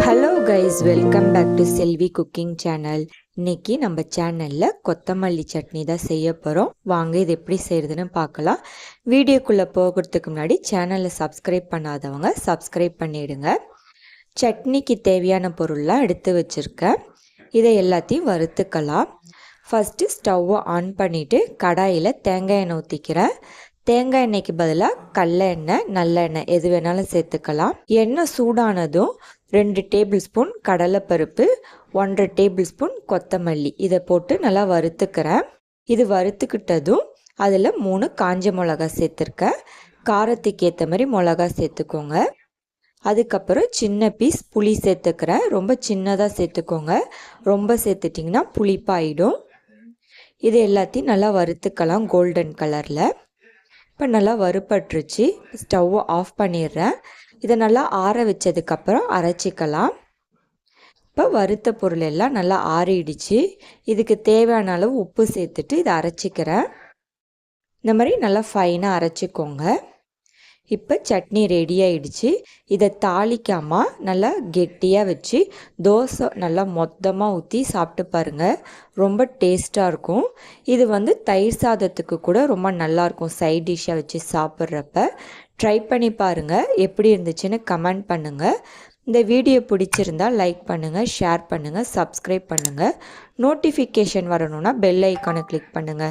Hello guys, welcome back to Selvi cooking channel. இன்னைக்கு நம்ம சேனலில் கொத்தமல்லி சட்னி தான் செய்ய போகிறோம். வாங்க இது எப்படி செய்கிறதுன்னு பார்க்கலாம். வீடியோக்குள்ளே போகிறதுக்கு முன்னாடி சேனலை சப்ஸ்கிரைப் பண்ணாதவங்க சப்ஸ்கிரைப் பண்ணிவிடுங்க. சட்னிக்கு தேவையான பொருள்லாம் எடுத்து வச்சுருக்கேன். இதை எல்லாத்தையும் வறுத்துக்கலாம். ஃபஸ்ட்டு ஸ்டவ்வை ஆன் பண்ணிவிட்டு கடாயில் தேங்காய் எண்ணெய் ஊற்றிக்கிறேன். தேங்காய் எண்ணெய்க்கு பதிலாக கடலை எண்ணெய், நல்லெண்ணெய் எது வேணாலும் சேர்த்துக்கலாம். எண்ணெய் சூடானதும் 2 டேபிள் ஸ்பூன் கடலைப்பருப்பு, 1.5 டேபிள் ஸ்பூன் கொத்தமல்லி இதை போட்டு நல்லா வறுத்துக்கிறேன். இது வறுத்துக்கிட்டதும் அதில் 3 காஞ்ச மிளகா சேர்த்துருக்கேன். காரத்துக்கு ஏற்ற மாதிரி மிளகா சேர்த்துக்கோங்க. அதுக்கப்புறம் சின்ன பீஸ் புளி சேர்த்துக்கிறேன். ரொம்ப சின்னதாக சேர்த்துக்கோங்க, ரொம்ப சேர்த்துட்டிங்கன்னா புளிப்பாயிடும். இது எல்லாத்தையும் நல்லா வறுத்துக்கலாம் கோல்டன் கலரில். இப்போ நல்லா வறுபட்டுருச்சு. ஸ்டவ்வை ஆஃப் பண்ணிடுறேன். இதை நல்லா ஆற வச்சதுக்கப்புறம் அரைச்சிக்கலாம். இப்போ வறுத்த பொருள் எல்லாம் நல்லா ஆறிடுச்சு. இதுக்கு தேவையான அளவு உப்பு சேர்த்துட்டு இதை அரைச்சிக்கிறேன். இந்த மாதிரி நல்லா ஃபைனாக அரைச்சிக்கோங்க. இப்போ சட்னி ரெடி ஆகிடுச்சு. இதை தாளிக்காமல் நல்லா கெட்டியாக வச்சு தோசை நல்லா மொத்தமாக ஊற்றி சாப்பிட்டு பாருங்கள், ரொம்ப டேஸ்ட்டாக இருக்கும். இது தயிர் சாதத்துக்கு கூட ரொம்ப நல்லாயிருக்கும் சைட் டிஷ்ஷாக வச்சு சாப்பிட்றப்ப. ட்ரை பண்ணி பாருங்கள், எப்படி இருந்துச்சுன்னு கமெண்ட் பண்ணுங்கள். இந்த வீடியோ பிடிச்சிருந்தால் லைக் பண்ணுங்கள், ஷேர் பண்ணுங்கள், சப்ஸ்கிரைப் பண்ணுங்கள். நோட்டிஃபிகேஷன் வரணுன்னா பெல் ஐக்கானை கிளிக் பண்ணுங்கள்.